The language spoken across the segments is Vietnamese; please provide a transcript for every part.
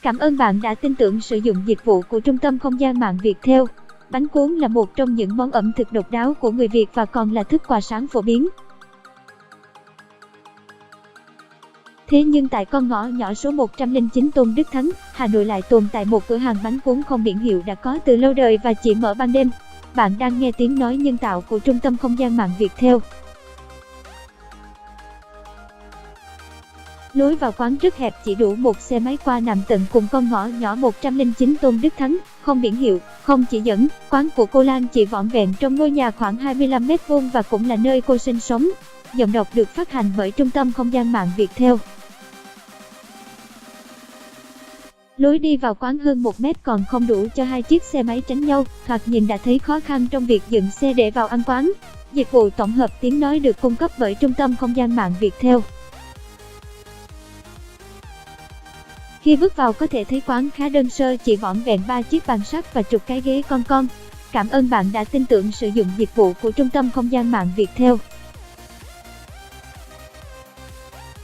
Cảm ơn bạn đã tin tưởng sử dụng dịch vụ của Trung tâm Không gian mạng Viettel. Bánh cuốn là một trong những món ẩm thực độc đáo của người Việt và còn là thức quà sáng phổ biến. Thế nhưng tại con ngõ nhỏ số 109 Tôn Đức Thắng, Hà Nội lại tồn tại một cửa hàng bánh cuốn không biển hiệu đã có từ lâu đời và chỉ mở ban đêm. Bạn đang nghe tiếng nói nhân tạo của Trung tâm Không gian mạng Viettel. Lối vào quán rất hẹp, chỉ đủ một xe máy qua nằm tận cùng con ngõ nhỏ 109 Tôn Đức Thắng, không biển hiệu, không chỉ dẫn. Quán của cô Lan chỉ vỏn vẹn trong ngôi nhà khoảng 25 m² và cũng là nơi cô sinh sống. Giọng đọc được phát hành bởi Trung tâm Không gian mạng Viettel. Lối đi vào quán hơn 1 mét còn không đủ cho 2 chiếc xe máy tránh nhau, thoạt nhìn đã thấy khó khăn trong việc dựng xe để vào ăn quán. Dịch vụ tổng hợp tiếng nói được cung cấp bởi Trung tâm Không gian mạng Viettel. Khi bước vào có thể thấy quán khá đơn sơ, chỉ vỏn vẹn 3 chiếc bàn sắt và chục cái ghế con. Cảm ơn bạn đã tin tưởng sử dụng dịch vụ của Trung tâm Không gian mạng Viettel.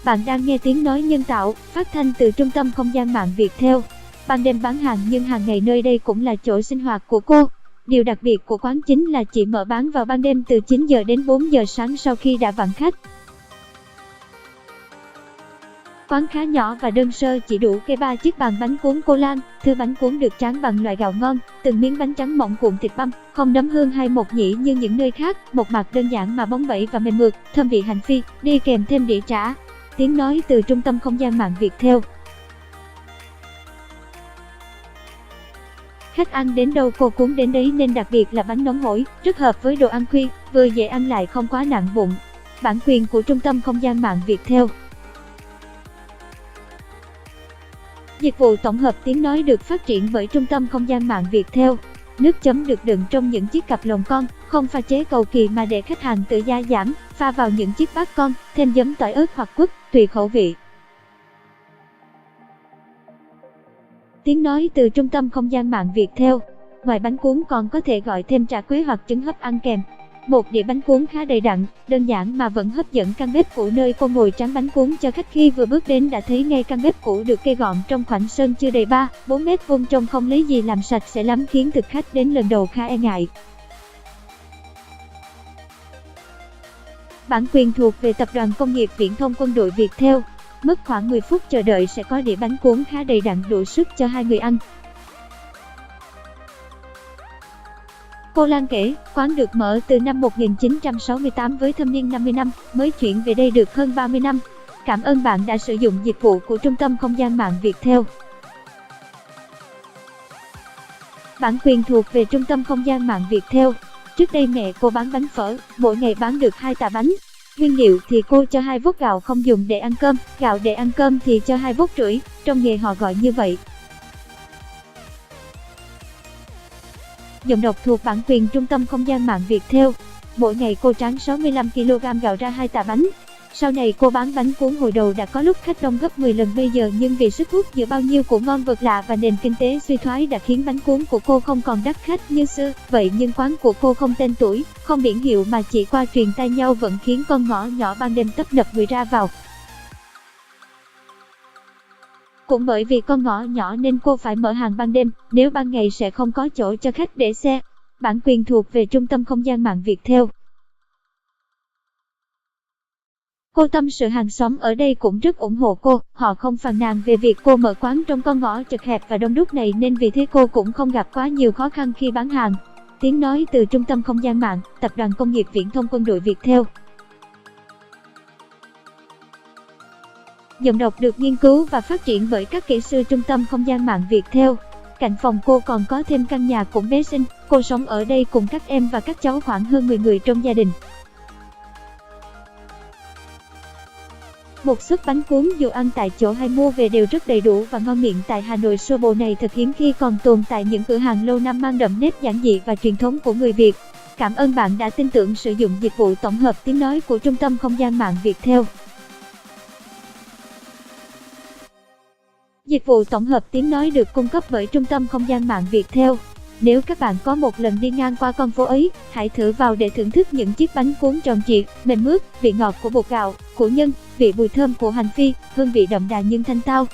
Bạn đang nghe tiếng nói nhân tạo, phát thanh từ Trung tâm Không gian mạng Viettel. Ban đêm bán hàng nhưng hàng ngày nơi đây cũng là chỗ sinh hoạt của cô. Điều đặc biệt của quán chính là chỉ mở bán vào ban đêm từ 9 giờ đến 4 giờ sáng sau khi đã vắng khách. Quán khá nhỏ và đơn sơ, chỉ đủ kê 3 chiếc bàn bánh cuốn cô Lan. Thứ bánh cuốn được tráng bằng loại gạo ngon, từng miếng bánh trắng mỏng cuộn thịt băm, không nấm hương hay mộc nhĩ như những nơi khác, một mặt đơn giản mà bóng bẩy và mềm mượt, thơm vị hành phi, đi kèm thêm đĩa chả. Tiếng nói từ Trung tâm Không gian mạng Viettel. Khách ăn đến đâu cô cuốn đến đấy, nên đặc biệt là bánh nóng hổi, rất hợp với đồ ăn khuya, vừa dễ ăn lại không quá nặng bụng. Bản quyền của Trung tâm Không gian mạng Viettel. Dịch vụ tổng hợp tiếng nói được phát triển bởi Trung tâm Không gian mạng Viettel. Nước chấm được đựng trong những chiếc cặp lồng con, không pha chế cầu kỳ mà để khách hàng tự gia giảm, pha vào những chiếc bát con, thêm giấm, tỏi, ớt hoặc quất, tùy khẩu vị. Tiếng nói từ Trung tâm Không gian mạng Viettel. Ngoài bánh cuốn còn có thể gọi thêm trà quế hoặc trứng hấp ăn kèm. Một đĩa bánh cuốn khá đầy đặn, đơn giản mà vẫn hấp dẫn. Căn bếp cũ nơi cô ngồi tráng bánh cuốn cho khách, khi vừa bước đến đã thấy ngay căn bếp cũ được kê gọn trong khoảnh sân chưa đầy 3-4 m², trông không lấy gì làm sạch sẽ lắm, khiến thực khách đến lần đầu khá e ngại. Bản quyền thuộc về Tập đoàn Công nghiệp Viễn thông Quân đội Viettel. Mất khoảng 10 phút chờ đợi sẽ có đĩa bánh cuốn khá đầy đặn, đủ sức cho 2 người ăn. Cô Lan kể, quán được mở từ năm 1968 với thâm niên 50 năm, mới chuyển về đây được hơn 30 năm. Cảm ơn bạn đã sử dụng dịch vụ của Trung tâm Không gian mạng Viettel. Bản quyền thuộc về Trung tâm Không gian mạng Viettel. Trước đây mẹ cô bán bánh phở, mỗi ngày bán được 2 tạ bánh. Nguyên liệu thì cô cho 2 vốt gạo không dùng để ăn cơm, gạo để ăn cơm thì cho 2 vốt rưỡi, trong nghề họ gọi như vậy. Giọng đọc thuộc bản quyền Trung tâm Không gian mạng Viettel. Mỗi ngày cô tráng 65 kg gạo ra 2 tạ bánh. Sau này cô bán bánh cuốn, hồi đầu đã có lúc khách đông gấp 10 lần bây giờ, nhưng vì sức hút giữa bao nhiêu của ngon vật lạ và nền kinh tế suy thoái đã khiến bánh cuốn của cô không còn đắt khách như xưa. Vậy nhưng quán của cô không tên tuổi, không biển hiệu mà chỉ qua truyền tai nhau vẫn khiến con ngõ nhỏ ban đêm tấp nập người ra vào. Cũng bởi vì con ngõ nhỏ nên cô phải mở hàng ban đêm, nếu ban ngày sẽ không có chỗ cho khách để xe. Bản quyền thuộc về Trung tâm Không gian mạng Viettel. Cô tâm sự hàng xóm ở đây cũng rất ủng hộ cô, họ không phàn nàn về việc cô mở quán trong con ngõ chật hẹp và đông đúc này, nên vì thế cô cũng không gặp quá nhiều khó khăn khi bán hàng. Tiếng nói từ Trung tâm Không gian mạng, Tập đoàn Công nghiệp Viễn thông Quân đội Viettel. Giọng đọc được nghiên cứu và phát triển bởi các kỹ sư Trung tâm Không gian mạng Viettel. Cạnh phòng cô còn có thêm căn nhà cũng bé xinh, cô sống ở đây cùng các em và các cháu khoảng hơn 10 người trong gia đình. Một suất bánh cuốn dù ăn tại chỗ hay mua về đều rất đầy đủ và ngon miệng. Tại Hà Nội, xô bồ này thật hiếm khi còn tồn tại những cửa hàng lâu năm mang đậm nét giản dị và truyền thống của người Việt. Cảm ơn bạn đã tin tưởng sử dụng dịch vụ tổng hợp tiếng nói của Trung tâm Không gian mạng Viettel. Dịch vụ tổng hợp tiếng nói được cung cấp bởi Trung tâm Không gian mạng Viettel. Nếu các bạn có một lần đi ngang qua con phố ấy, hãy thử vào để thưởng thức những chiếc bánh cuốn tròn trịa, mềm mướt, vị ngọt của bột gạo, củ nhân, vị bùi thơm của hành phi, hương vị đậm đà nhưng thanh tao,